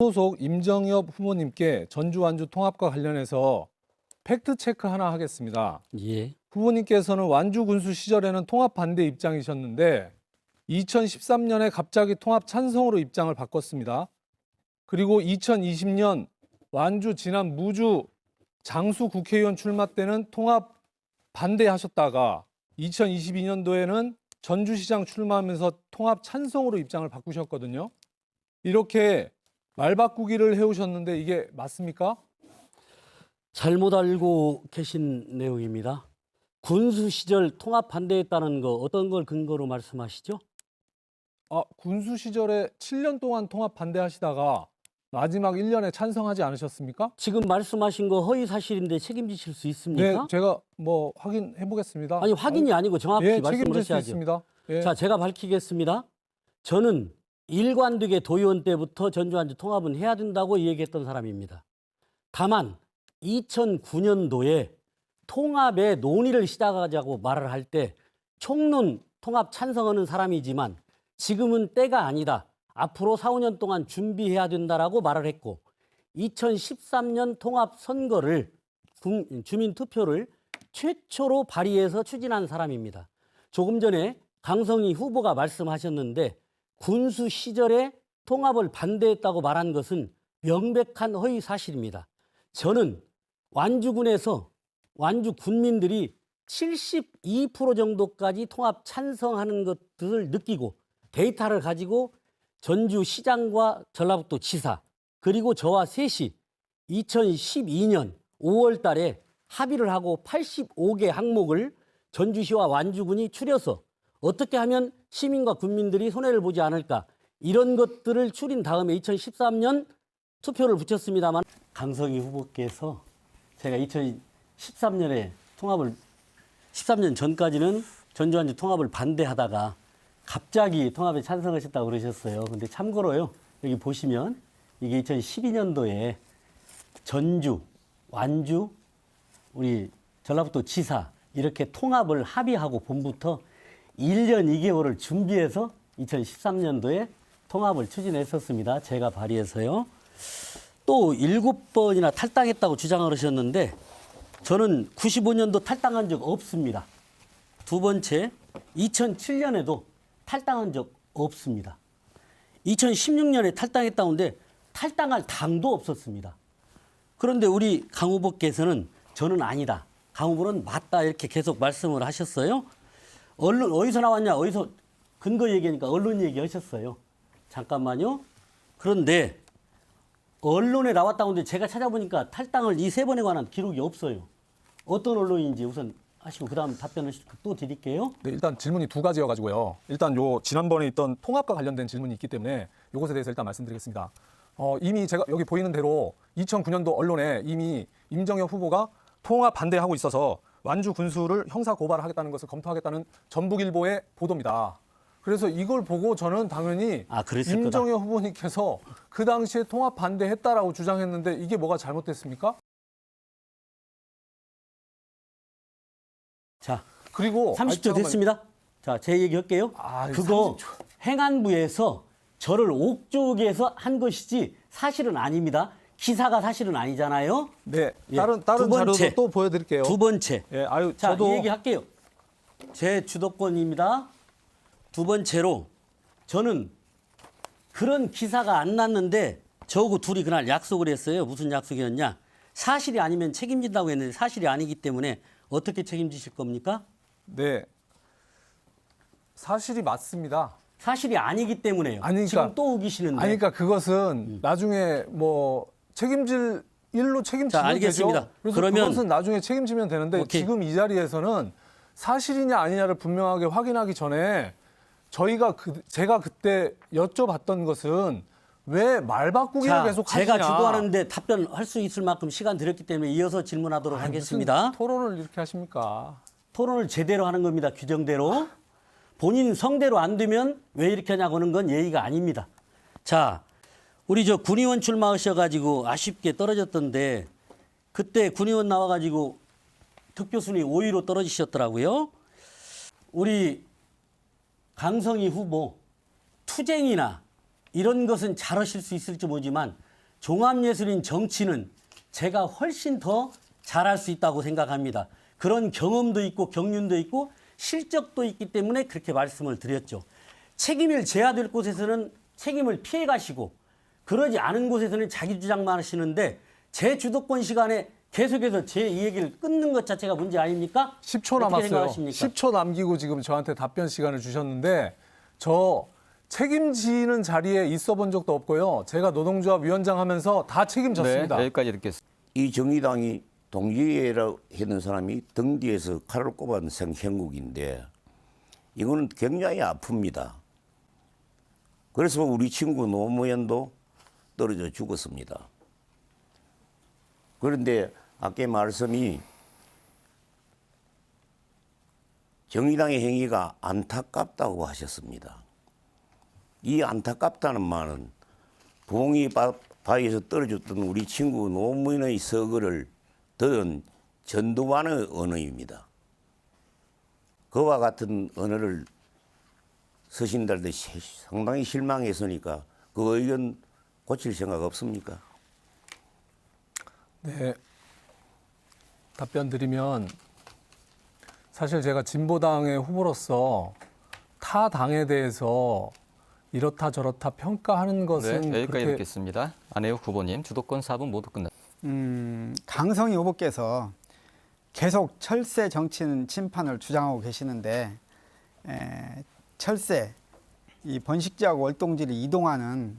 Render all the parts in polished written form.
소속 임정엽 후보님께 전주 완주 통합과 관련해서 팩트 체크 하나 하겠습니다. 예. 후보님께서는 완주 군수 시절에는 통합 반대 입장이셨는데 2013년에 갑자기 통합 찬성으로 입장을 바꿨습니다. 그리고 2020년 완주 진안 무주 장수 국회의원 출마 때는 통합 반대하셨다가 2022년도에는 전주시장 출마하면서 통합 찬성으로 입장을 바꾸셨거든요. 이렇게 말 바꾸기를 해오셨는데 이게 맞습니까? 잘못 알고 계신 내용입니다. 군수 시절 통합 반대했다는 거 어떤 걸 근거로 말씀하시죠? 군수 시절에 7년 동안 통합 반대하시다가 마지막 1년에 찬성하지 않으셨습니까? 지금 말씀하신 거 허위 사실인데 책임지실 수 있습니까? 네, 제가 확인해 보겠습니다. 아니 확인이 아니고 정확히 말씀을 책임질 수 하셔야죠. 있습니다. 예. 자, 제가 밝히겠습니다. 저는 일관되게 도의원 때부터 전주 완주 통합은 해야 된다고 얘기했던 사람입니다. 다만 2009년도에 통합의 논의를 시작하자고 말을 할 때 총론 통합 찬성하는 사람이지만 지금은 때가 아니다. 앞으로 4, 5년 동안 준비해야 된다라고 말을 했고 2013년 통합 선거를 주민 투표를 최초로 발의해서 추진한 사람입니다. 조금 전에 강성희 후보가 말씀하셨는데 군수 시절에 통합을 반대했다고 말한 것은 명백한 허위 사실입니다. 저는 완주군에서 완주 군민들이 72% 정도까지 통합 찬성하는 것들을 느끼고 데이터를 가지고 전주시장과 전라북도 지사 그리고 저와 셋이 2012년 5월 달에 합의를 하고 85개 항목을 전주시와 완주군이 추려서 어떻게 하면 시민과 국민들이 손해를 보지 않을까 이런 것들을 추린 다음에 2013년 투표를 붙였습니다만 강성희 후보께서 제가 2013년에 통합을 13년 전까지는 전주 완주 통합을 반대하다가 갑자기 통합에 찬성하셨다고 그러셨어요. 근데 참고로요. 여기 보시면 이게 2012년도에 전주, 완주, 우리 전라북도 지사 이렇게 통합을 합의하고 봄부터 1년 2개월을 준비해서 2013년도에 통합을 추진했었습니다. 제가 발의해서요. 또 7번이나 탈당했다고 주장을 하셨는데 저는 95년도 탈당한 적 없습니다. 두 번째, 2007년에도 탈당한 적 없습니다. 2016년에 탈당했다는데 탈당할 당도 없었습니다. 그런데 우리 강 후보께서는 저는 아니다. 강 후보는 맞다 이렇게 계속 말씀을 하셨어요. 언론 어디서 나왔냐? 어디서 근거 얘기하니까 언론 얘기하셨어요. 잠깐만요. 그런데 언론에 나왔다고 하는데 제가 찾아보니까 탈당을 이 세 번에 관한 기록이 없어요. 어떤 언론인지 우선 하시고 그다음 답변을 또 드릴게요. 네, 일단 질문이 두 가지여가지고요. 일단 지난번에 있던 통합과 관련된 질문이 있기 때문에 이것에 대해서 일단 말씀드리겠습니다. 이미 제가 여기 보이는 대로 2009년도 언론에 이미 임정엽 후보가 통합 반대하고 있어서 완주 군수를 형사 고발하겠다는 것을 검토하겠다는 전북일보의 보도입니다. 그래서 이걸 보고 저는 당연히 임정엽 후보님께서 그 당시에 통합 반대했다라고 주장했는데 이게 뭐가 잘못됐습니까? 자, 그리고 30초 됐습니다. 자, 제 얘기 할게요. 그거 30초. 행안부에서 저를 옥조기에서 한 것이지 사실은 아닙니다. 기사가 사실은 아니잖아요. 네, 다른 자료도 또 보여드릴게요. 두 번째. 예, 자, 이 얘기 할게요. 제 주도권입니다. 두 번째로 저는 그런 기사가 안 났는데 저하고 둘이 그날 약속을 했어요. 무슨 약속이었냐? 사실이 아니면 책임진다고 했는데 사실이 아니기 때문에 어떻게 책임지실 겁니까? 네, 사실이 맞습니다. 사실이 아니기 때문에요. 지금 또 우기시는데. 그러니까 그것은 나중에 책임질 일로 책임지면 알겠습니다. 되죠. 그래서 그러면 그것은 나중에 책임지면 되는데 지금 이 자리에서는 사실이냐 아니냐를 분명하게 확인하기 전에 제가 그때 여쭤봤던 것은 왜 말 바꾸기를 계속 하시냐. 제가 주도하는데 답변할 수 있을 만큼 시간 드렸기 때문에 이어서 질문하도록 하겠습니다. 무슨 토론을 이렇게 하십니까? 토론을 제대로 하는 겁니다. 규정대로. 본인 성대로 안 되면 왜 이렇게 하냐고 하는 건 예의가 아닙니다. 자, 우리 군의원 출마하셔가지고 아쉽게 떨어졌던데 그때 군의원 나와가지고 득표순위 5위로 떨어지셨더라고요. 우리 강성희 후보 투쟁이나 이런 것은 잘하실 수 있을지 모르지만 종합예술인 정치는 제가 훨씬 더 잘할 수 있다고 생각합니다. 그런 경험도 있고 경륜도 있고 실적도 있기 때문에 그렇게 말씀을 드렸죠. 책임을 져야 될 곳에서는 책임을 피해 가시고 그러지 않은 곳에서는 자기 주장만 하시는데 제 주도권 시간에 계속해서 제 얘기를 끊는 것 자체가 문제 아닙니까? 10초 어떻게 남았어요. 생각하십니까? 10초 남기고 지금 저한테 답변 시간을 주셨는데 저 책임지는 자리에 있어 본 적도 없고요. 제가 노동조합 위원장 하면서 다 책임졌습니다. 네, 여기까지 듣겠습니다. 이 정의당이 동지회라고 했는 사람이 등 뒤에서 칼을 꼽은 형국인데 이거는 굉장히 아픕니다. 그래서 우리 친구 노무현도 떨어져 죽었습니다. 그런데 아까 말씀이 정의당의 행위가 안타깝다고 하셨습니다. 이 안타깝다는 말은 부엉이 바위에서 떨어졌던 우리 친구 노무현의 서거를 들은 전두환의 언어입니다. 그와 같은 언어를 서신달 때 상당히 실망했으니까 그 의견 고칠 생각 없습니까? 네. 답변 드리면 사실 제가 진보당의 후보로서 타 당에 대해서 이렇다 저렇다 평가하는 네, 것은 여기까지 그렇게 듣겠습니다. 안혜욱 후보님, 주도권 4분 모두 끝났습니다. 강성희 후보께서 계속 철새 정치는 침판을 주장하고 계시는데 철새, 이 번식지하고 월동지를 이동하는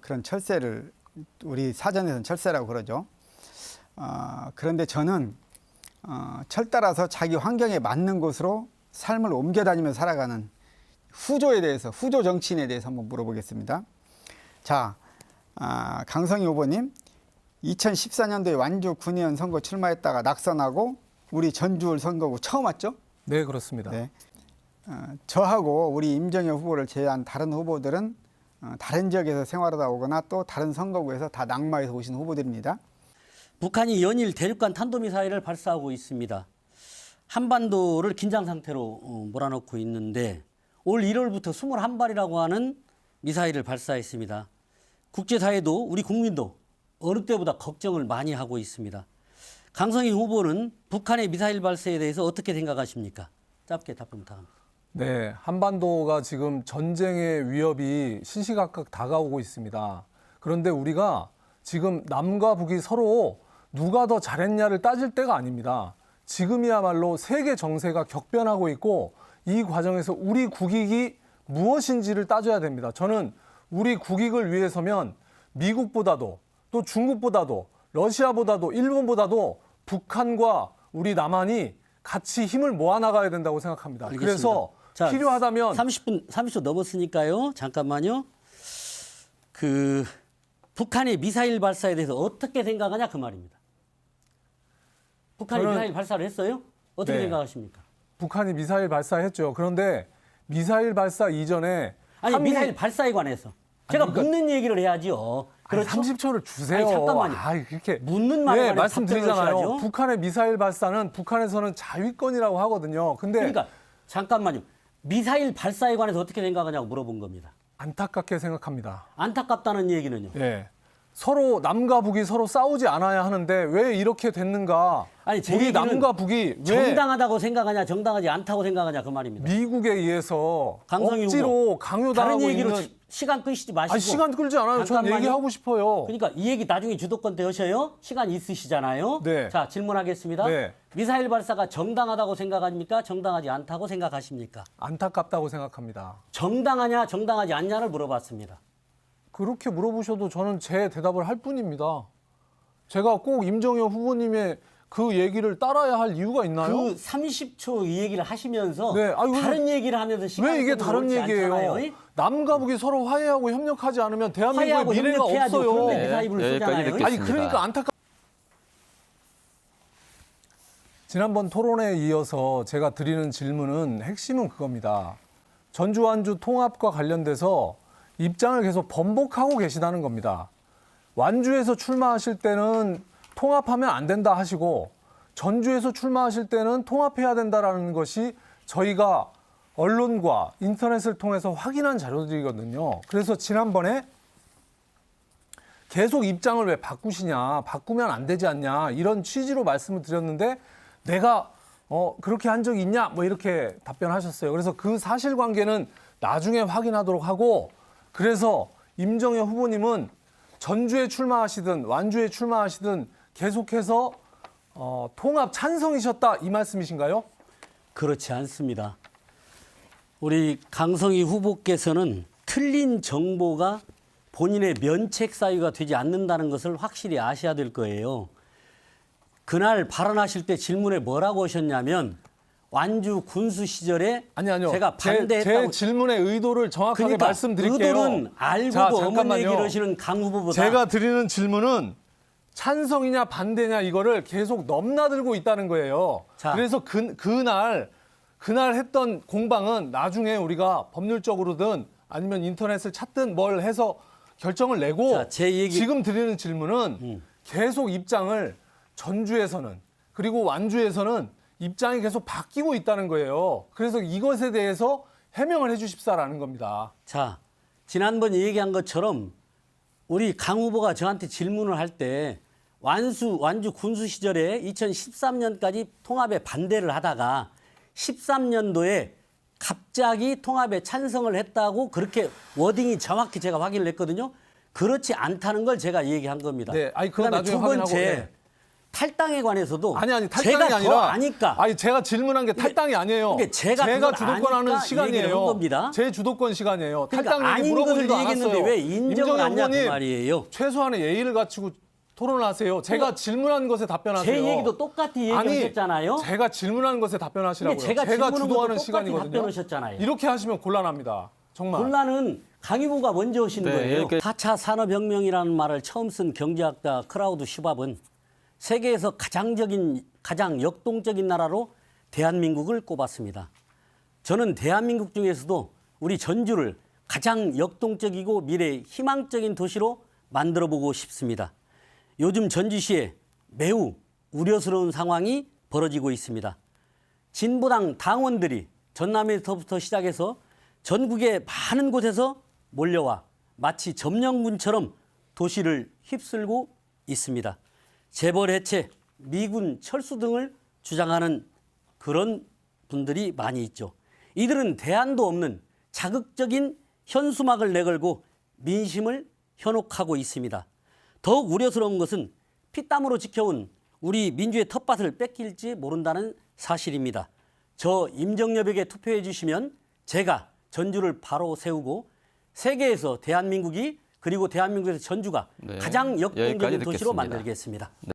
그런 철새를 우리 사전에서는 철새라고 그러죠. 그런데 저는 철 따라서 자기 환경에 맞는 곳으로 삶을 옮겨다니며 살아가는 후조에 대해서, 후조 정치인에 대해서 한번 물어보겠습니다. 자, 강성희 후보님, 2014년도에 완주 군의원 선거 출마했다가 낙선하고 우리 전주을 선거구 처음 왔죠? 네, 그렇습니다. 네. 저하고 우리 임정혁 후보를 제외한 다른 후보들은 다른 지역에서 생활하다 오거나 또 다른 선거구에서 다 낙마해서 오신 후보들입니다. 북한이 연일 대륙간 탄도미사일을 발사하고 있습니다. 한반도를 긴장 상태로 몰아넣고 있는데 올 1월부터 21발이라고 하는 미사일을 발사했습니다. 국제사회도 우리 국민도 어느 때보다 걱정을 많이 하고 있습니다. 강성희 후보는 북한의 미사일 발사에 대해서 어떻게 생각하십니까? 짧게 답변 부탁합니다. 네, 한반도가 지금 전쟁의 위협이 시시각각 다가오고 있습니다. 그런데 우리가 지금 남과 북이 서로 누가 더 잘했냐를 따질 때가 아닙니다. 지금이야말로 세계 정세가 격변하고 있고 이 과정에서 우리 국익이 무엇인지를 따져야 됩니다. 저는 우리 국익을 위해서면 미국보다도 또 중국보다도 러시아보다도 일본보다도 북한과 우리 남한이 같이 힘을 모아나가야 된다고 생각합니다. 알겠습니다. 그래서 자, 필요하다면 30초 넘었으니까요. 잠깐만요. 북한의 미사일 발사에 대해서 어떻게 생각하냐 그 말입니다. 북한이 저는- 미사일 발사를 했어요? 어떻게 네. 생각하십니까? 북한이 미사일 발사했죠. 그런데 미사일 발사 이전에 아니 미사일 발사에 관해서 제가 그러니까- 묻는 얘기를 해야지요. 아니, 그렇죠? 30초를 주세요. 아니, 잠깐만요. 이렇게 묻는 말에 네, 관해서 말씀드리잖아요. 답변을 하셔야죠. 북한의 미사일 발사는 북한에서는 자위권이라고 하거든요. 근데 그러니까 잠깐만요. 미사일 발사에 관해서 어떻게 생각하냐고 물어본 겁니다. 안타깝게 생각합니다. 안타깝다는 얘기는요. 예. 서로 남과 북이 서로 싸우지 않아야 하는데 왜 이렇게 됐는가? 아니, 제 우리 얘기는 남과 북이 왜 정당하다고 생각하냐 정당하지 않다고 생각하냐 그 말입니다. 미국에 의해서 강성희 억지로 후보, 강요당하고 다른 얘기로 있는 시간 끄시지 마시고. 아니, 시간 끌지 않아요. 전 잠깐만요. 얘기하고 싶어요. 그러니까 이 얘기 나중에 주도권 때 하셔요. 시간 있으시잖아요. 네. 자, 질문하겠습니다. 네. 미사일 발사가 정당하다고 생각합니까? 정당하지 않다고 생각하십니까? 안타깝다고 생각합니다. 정당하냐 정당하지 않냐를 물어봤습니다. 그렇게 물어보셔도 저는 제 대답을 할 뿐입니다. 제가 꼭 임정혁 후보님의 그 얘기를 따라야 할 이유가 있나요? 그 30초 이 얘기를 하시면서 네, 아유, 다른 얘기를 하면서 시간 왜 이게 다른 얘기예요? 남과 북이 서로 화해하고 협력하지 않으면 대한민국의 화해하고 미래가 협력해야죠. 없어요. 그런데 네, 미사일을 여기까지 쏘잖아요. 듣겠습니다. 아니 그러니까 지난번 토론에 이어서 제가 드리는 질문은 핵심은 그겁니다. 전주 완주 통합과 관련돼서 입장을 계속 번복하고 계시다는 겁니다. 완주에서 출마하실 때는 통합하면 안 된다 하시고 전주에서 출마하실 때는 통합해야 된다라는 것이 저희가 언론과 인터넷을 통해서 확인한 자료들이거든요. 그래서 지난번에 계속 입장을 왜 바꾸시냐, 바꾸면 안 되지 않냐 이런 취지로 말씀을 드렸는데 내가 그렇게 한 적이 있냐 뭐 이렇게 답변하셨어요. 그래서 그 사실관계는 나중에 확인하도록 하고 그래서 임정혁 후보님은 전주에 출마하시든 완주에 출마하시든 계속해서 통합 찬성이셨다 이 말씀이신가요? 그렇지 않습니다. 우리 강성희 후보께서는 틀린 정보가 본인의 면책 사유가 되지 않는다는 것을 확실히 아셔야 될 거예요. 그날 발언하실 때 질문에 뭐라고 하셨냐면 완주 군수 시절에 아니요. 제가 제 반대했다고. 질문의 의도를 정확하게 그러니까 말씀드릴게요. 의도는 알고도 자, 어머니 잠깐만요. 얘기를 하시는 강 후보보다 제가 드리는 질문은 찬성이냐 반대냐 이거를 계속 넘나들고 있다는 거예요. 자. 그래서 그날 했던 공방은 나중에 우리가 법률적으로든 아니면 인터넷을 찾든 뭘 해서 결정을 내고 자, 제 얘기- 지금 드리는 질문은 계속 입장을 전주에서는 그리고 완주에서는 입장이 계속 바뀌고 있다는 거예요. 그래서 이것에 대해서 해명을 해 주십사라는 겁니다. 자, 지난번 얘기한 것처럼 우리 강 후보가 저한테 질문을 할 때 완주 군수 시절에 2013년까지 통합에 반대를 하다가 13년도에 갑자기 통합에 찬성을 했다고 그렇게 워딩이 정확히 제가 확인을 했거든요. 그렇지 않다는 걸 제가 얘기한 겁니다. 네, 아니, 그건 그다음에 나중에 두 번째 확인하고, 네. 탈당에 관해서도 아니 탈당이 제가 더 아니라 아니까 아니 제가 질문한 게 탈당이 아니에요. 그러니까 제가 그걸 주도권하는 아니까 얘기를 한 시간이에요. 겁니다. 제 주도권 시간이에요. 그러니까 탈당 얘기 아닌 물어보지도 것을 얘기했는데 않았어요. 왜 인정을 임정혁 안 하냐 그 후보님, 말이에요. 최소한의 예의를 갖추고 토론하세요. 제가 질문한 것에 답변하세요. 제 얘기도 똑같이 아니, 얘기하셨잖아요. 제가 질문한 것에 답변하시라고요. 근데 제가 질문한 것도 주도하는 똑같이 시간이거든요. 답변하셨잖아요. 이렇게 하시면 곤란합니다. 정말. 곤란은 강 후보가 먼저 하신 네, 거예요. 이렇게- 4차 산업혁명이라는 말을 처음 쓴 경제학자 크라우드 슈밥은 세계에서 가장 역동적인 나라로 대한민국을 꼽았습니다. 저는 대한민국 중에서도 우리 전주를 가장 역동적이고 미래 희망적인 도시로 만들어보고 싶습니다. 요즘 전주시에 매우 우려스러운 상황이 벌어지고 있습니다. 진보당 당원들이 전남에서부터 시작해서 전국의 많은 곳에서 몰려와 마치 점령군처럼 도시를 휩쓸고 있습니다. 재벌 해체, 미군 철수 등을 주장하는 그런 분들이 많이 있죠. 이들은 대안도 없는 자극적인 현수막을 내걸고 민심을 현혹하고 있습니다. 더욱 우려스러운 것은 피땀으로 지켜온 우리 민주의 텃밭을 뺏길지 모른다는 사실입니다. 저 임정엽에게 투표해 주시면 제가 전주를 바로 세우고 세계에서 대한민국이 그리고 대한민국에서 전주가 네, 가장 여기까지 역동적인 도시로 듣겠습니다. 만들겠습니다.